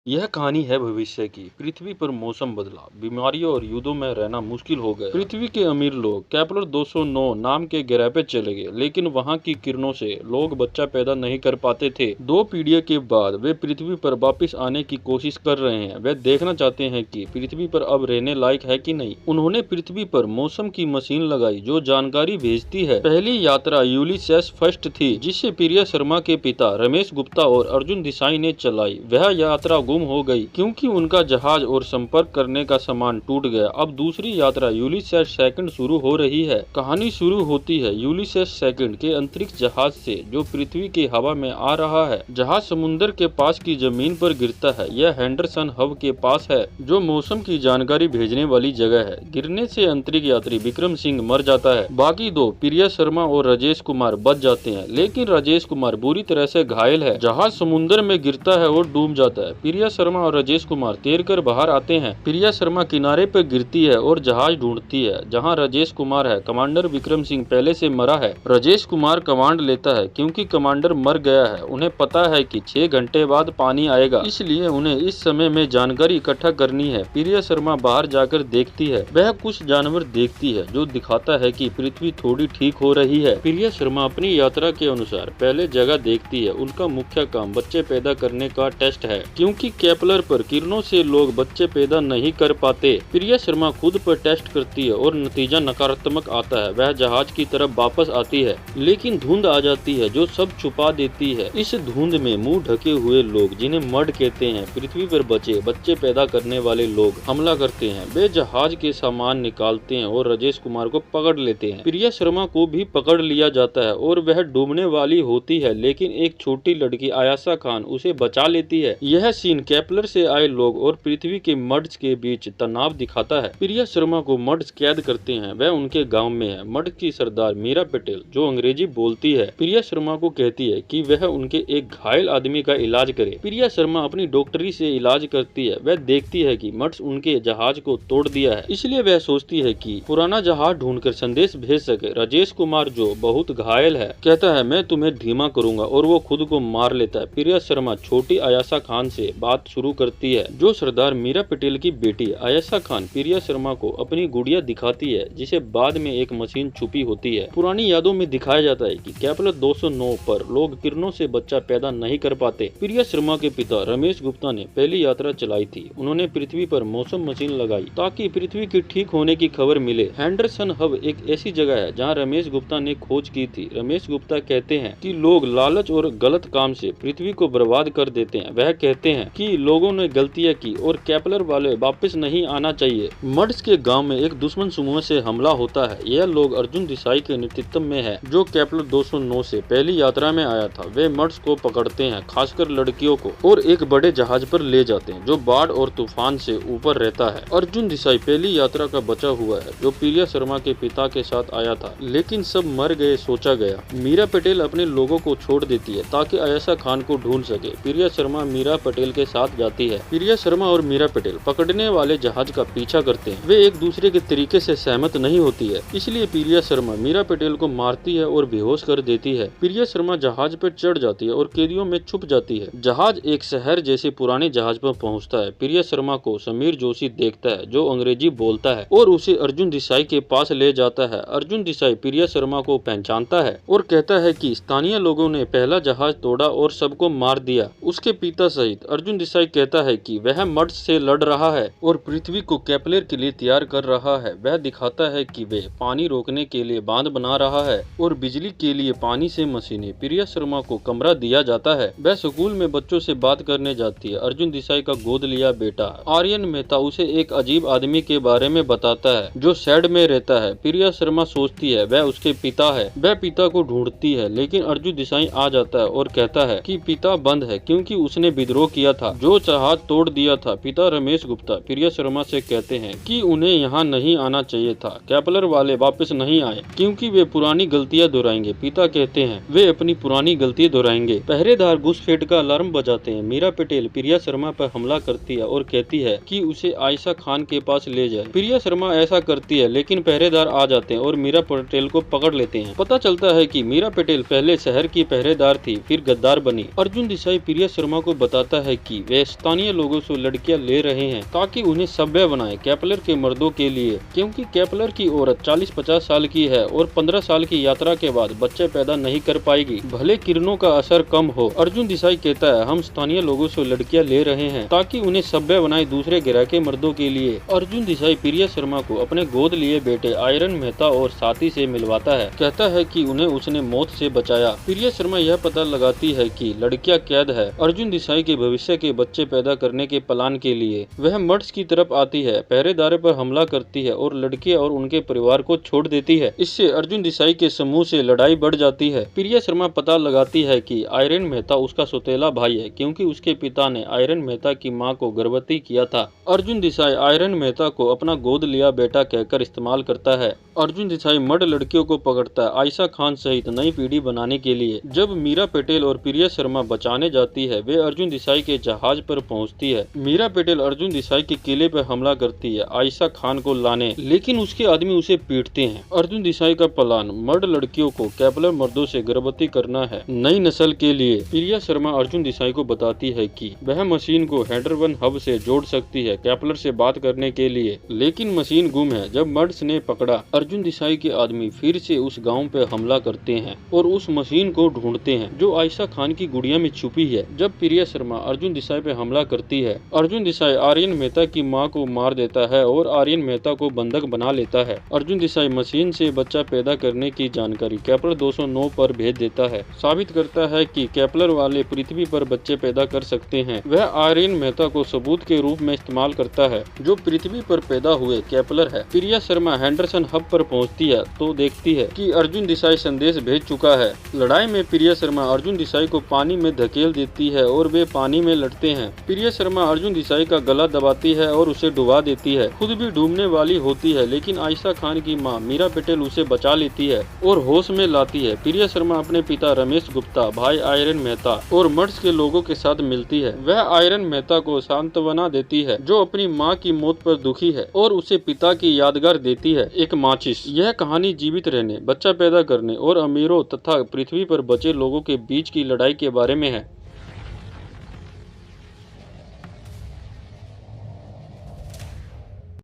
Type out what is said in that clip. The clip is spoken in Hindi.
यह कहानी है भविष्य की। पृथ्वी पर मौसम बदला, बीमारियों और युद्धों में रहना मुश्किल हो गया। पृथ्वी के अमीर लोग केपलर 209 नाम के ग्रह पे चले गए, लेकिन वहां की किरणों से लोग बच्चा पैदा नहीं कर पाते थे। 2 पीढ़ियों के बाद वे पृथ्वी पर वापिस आने की कोशिश कर रहे हैं। वे देखना चाहते हैं कि पृथ्वी पर अब रहने लायक है कि नहीं। उन्होंने पृथ्वी पर मौसम की मशीन लगाई जो जानकारी भेजती है। पहली यात्रा यूलिसेस फर्स्ट थी, जिसे प्रिया शर्मा के पिता रमेश गुप्ता और अर्जुन देसाई ने चलाई। वह यात्रा गुम हो गई क्योंकि उनका जहाज और संपर्क करने का सामान टूट गया। अब दूसरी यात्रा यूलिसेस सेकंड शुरू हो रही है। कहानी शुरू होती है यूलिसेस सेकंड के अंतरिक्ष जहाज से, जो पृथ्वी की हवा में आ रहा है। जहाज समुद्र के पास की जमीन पर गिरता है। यह हेंडरसन हब के पास है, जो मौसम की जानकारी भेजने वाली जगह है। गिरने से अंतरिक्ष यात्री विक्रम सिंह मर जाता है। बाकी दो, प्रिया शर्मा और राजेश कुमार, बच जाते हैं, लेकिन राजेश कुमार बुरी तरह से घायल है। जहाज समुद्र में गिरता है और डूब जाता है। प्रिया शर्मा और राजेश कुमार तैरकर बाहर आते हैं। प्रिया शर्मा किनारे पर गिरती है और जहाज ढूंढती है जहां राजेश कुमार है। कमांडर विक्रम सिंह पहले से मरा है। राजेश कुमार कमांड लेता है क्योंकि कमांडर मर गया है। उन्हें पता है कि 6 घंटे बाद पानी आएगा, इसलिए उन्हें इस समय में जानकारी इकट्ठा करनी है। प्रिया शर्मा बाहर जाकर देखती है। वह कुछ जानवर देखती है जो दिखाता है कि पृथ्वी थोड़ी ठीक हो रही है। प्रिया शर्मा अपनी यात्रा के अनुसार पहले जगह देखती है। उनका मुख्य काम बच्चे पैदा करने का टेस्ट है, क्योंकि केपलर पर किरणों से लोग बच्चे पैदा नहीं कर पाते। प्रिया शर्मा खुद पर टेस्ट करती है और नतीजा नकारात्मक आता है। वह जहाज की तरफ वापस आती है, लेकिन धुंध आ जाती है जो सब छुपा देती है। इस धुंध में मुंह ढके हुए लोग, जिन्हें मड कहते हैं, पृथ्वी पर बचे बच्चे पैदा करने वाले लोग हमला करते हैं। वे जहाज के सामान निकालते हैं और राजेश कुमार को पकड़ लेते हैं। प्रिया शर्मा को भी पकड़ लिया जाता है और वह डूबने वाली होती है, लेकिन एक छोटी लड़की आयशा खान उसे बचा लेती है। यह सीन केपलर से आए लोग और पृथ्वी के मड्स के बीच तनाव दिखाता है। प्रिया शर्मा को मड्स कैद करते हैं। वह उनके गांव में है। मड्स की सरदार मीरा पटेल, जो अंग्रेजी बोलती है, प्रिया शर्मा को कहती है कि वह उनके एक घायल आदमी का इलाज करे। प्रिया शर्मा अपनी डॉक्टरी से इलाज करती है। वह देखती है कि मड्स उनके जहाज को तोड़ दिया है, इसलिए वह सोचती है कि पुराना जहाज ढूंढकर संदेश भेज सके। राजेश कुमार, जो बहुत घायल है, कहता है मैं तुम्हें धीमा करूंगा और वो खुद को मार लेता है। प्रिया शर्मा छोटी आयशा खान से बात शुरू करती है, जो सरदार मीरा पटेल की बेटी है। आयशा खान प्रिया शर्मा को अपनी गुड़िया दिखाती है, जिसे बाद में एक मशीन छुपी होती है। पुरानी यादों में दिखाया जाता है कि केपलर 209 पर लोग किरणों से बच्चा पैदा नहीं कर पाते। प्रिया शर्मा के पिता रमेश गुप्ता ने पहली यात्रा चलाई थी। उन्होंने पृथ्वी पर मौसम मशीन लगाई ताकि पृथ्वी के ठीक होने की खबर मिले। हेंडरसन हब एक ऐसी जगह है जहाँ रमेश गुप्ता ने खोज की थी। रमेश गुप्ता कहते हैं कि लोग लालच और गलत काम से पृथ्वी को बर्बाद कर देते हैं। वह कहते हैं कि लोगों ने गलतियां की और केपलर वाले वापस नहीं आना चाहिए। मड्स के गांव में एक दुश्मन समूह से हमला होता है। यह लोग अर्जुन देसाई के नेतृत्व में है, जो केपलर 209 से पहली यात्रा में आया था। वे मड्स को पकड़ते हैं, खासकर लड़कियों को, और एक बड़े जहाज पर ले जाते हैं जो बाढ़ और तूफान से ऊपर रहता है। अर्जुन देसाई पहली यात्रा का बचा हुआ है, जो प्रिया शर्मा के पिता के साथ आया था, लेकिन सब मर गए सोचा गया। मीरा पटेल अपने लोगों को छोड़ देती है ताकि आयशा खान को ढूंढ सके। प्रिया शर्मा मीरा पटेल के साथ जाती है। प्रिया शर्मा और मीरा पटेल पकड़ने वाले जहाज का पीछा करते हैं। वे एक दूसरे के तरीके से सहमत नहीं होती है, इसलिए प्रिया शर्मा मीरा पटेल को मारती है और बेहोश कर देती है। प्रिया शर्मा जहाज पर चढ़ जाती है और कैदियों में छुप जाती है। जहाज एक शहर जैसे पुराने जहाज पर पहुंचता है। प्रिया शर्मा को समीर जोशी देखता है, जो अंग्रेजी बोलता है, और उसे अर्जुन देसाई के पास ले जाता है। अर्जुन देसाई प्रिया शर्मा को पहचानता है और कहता है कि स्थानीय लोगों ने पहला जहाज तोड़ा और सबको मार दिया, उसके पिता सहित। अर्जुन देसाई कहता है कि वह मड्स से लड़ रहा है और पृथ्वी को केपलर के लिए तैयार कर रहा है। वह दिखाता है कि वे पानी रोकने के लिए बांध बना रहा है और बिजली के लिए पानी से मशीनें। प्रिया शर्मा को कमरा दिया जाता है। वह स्कूल में बच्चों से बात करने जाती है। अर्जुन देसाई का गोद लिया बेटा आर्यन मेहता उसे एक अजीब आदमी के बारे में बताता है, जो शेड में रहता है। प्रिया शर्मा सोचती है वह उसके पिता है। वह पिता को ढूंढती है, लेकिन अर्जुन देसाई आ जाता है और कहता है कि पिता बंद है क्योंकि उसने विद्रोह किया था, जो जहाज तोड़ दिया था। पिता रमेश गुप्ता प्रिया शर्मा से कहते हैं कि उन्हें यहाँ नहीं आना चाहिए था। केपलर वाले वापस नहीं आए क्योंकि वे पुरानी गलतियाँ दोहराएंगे। पिता कहते हैं वे अपनी पुरानी गलती दोहराएंगे। पहरेदार घुसपैठ का अलार्म बजाते हैं। मीरा पटेल प्रिया शर्मा पर हमला करती है और कहती है कि उसे आयशा खान के पास ले जाए। प्रिया शर्मा ऐसा करती है, लेकिन पहरेदार आ जाते हैं और मीरा पटेल को पकड़ लेते हैं। पता चलता है कि मीरा पटेल पहले शहर की पहरेदार थी, फिर गद्दार बनी। अर्जुन देसाई प्रिया शर्मा को बताता है कि वे स्थानीय लोगों से लड़कियां ले रहे हैं ताकि उन्हें सभ्य बनाए केपलर के मर्दों के लिए, क्योंकि केपलर की औरत 40-50 साल की है और 15 साल की यात्रा के बाद बच्चे पैदा नहीं कर पाएगी, भले किरणों का असर कम हो। अर्जुन देसाई कहता है, हम स्थानीय लोगों से लड़कियां ले रहे हैं ताकि उन्हें सभ्य बनाए दूसरे ग्रह के मर्दों के लिए। अर्जुन देसाई प्रिया शर्मा को अपने गोद लिए बेटे आयरन मेहता और साथी से मिलवाता है, कहता है कि उन्हें उसने मौत से बचाया। प्रिया शर्मा यह पता लगाती है कि लड़कियां कैद है। अर्जुन देसाई के भविष्य के बच्चे पैदा करने के प्लान के लिए वह मर्ड्स की तरफ आती है, पहरेदार पर हमला करती है और लड़कियां और उनके परिवार को छोड़ देती है। इससे अर्जुन देसाई के समूह से लड़ाई बढ़ जाती है। प्रिया शर्मा पता लगाती है कि आयरन मेहता उसका सौतेला भाई है, क्योंकि उसके पिता ने आयरन मेहता की मां को गर्भवती किया था। अर्जुन देसाई आयरन मेहता को अपना गोद लिया बेटा कहकर इस्तेमाल करता है। अर्जुन देसाई मर्द लड़कियों को पकड़ता है आयशा खान सहित नई पीढ़ी बनाने के लिए। जब मीरा पटेल और प्रिया शर्मा बचाने जाती है, वे अर्जुन देसाई के जहाज पर पहुंचती है। मीरा पटेल अर्जुन देसाई के किले पर हमला करती है आयशा खान को लाने, लेकिन उसके आदमी उसे पीटते हैं। अर्जुन देसाई का प्लान मर्द लड़कियों को केपलर मर्दों से गर्भवती करना है नई नस्ल के लिए। प्रिया शर्मा अर्जुन देसाई को बताती है कि वह मशीन को हैंडरवन हब से जोड़ सकती है केपलर से बात करने के लिए, लेकिन मशीन गुम है। जब मर्ड्स ने पकड़ा, अर्जुन देसाई के आदमी फिर से उस गांव पे हमला करते हैं और उस मशीन को ढूंढते हैं जो आयशा खान की गुड़िया में छुपी है। जब प्रिया शर्मा अर्जुन देसाई पे हमला करती है, अर्जुन देसाई आर्यन मेहता की मां को मार देता है और आर्यन मेहता को बंधक बना लेता है। अर्जुन देसाई मशीन से बच्चा पैदा करने की जानकारी केपलर 209 पर भेज देता है, साबित करता है कि केपलर वाले पृथ्वी पर बच्चे पैदा कर सकते हैं। वह आर्यन मेहता को सबूत के रूप में इस्तेमाल करता है जो पृथ्वी पर पैदा हुए केपलर है। प्रिया शर्मा हैंडरसन हब पर पहुंचती है तो देखती है कि अर्जुन देसाई संदेश भेज चुका है। लड़ाई में प्रिया शर्मा अर्जुन देसाई को पानी में धकेल देती है और वे पानी में लड़ते हैं। प्रिया शर्मा अर्जुन देसाई का गला दबाती है और उसे डुबा देती है। खुद भी डूबने वाली होती है, लेकिन आयशा खान की मां मीरा पटेल उसे बचा लेती है और होश में लाती है। प्रिया शर्मा अपने पिता रमेश गुप्ता, भाई आयरन मेहता और मर्ड्स के लोगों के साथ मिलती है। वह आयरन मेहता को सांत्वना देती है जो अपनी मां की मौत पर दुखी है, और उसे पिता की यादगार देती है, एक माचिस। यह कहानी जीवित रहने, बच्चा पैदा करने और अमीरों तथा पृथ्वी पर बचे लोगों के बीच की लड़ाई के बारे में है।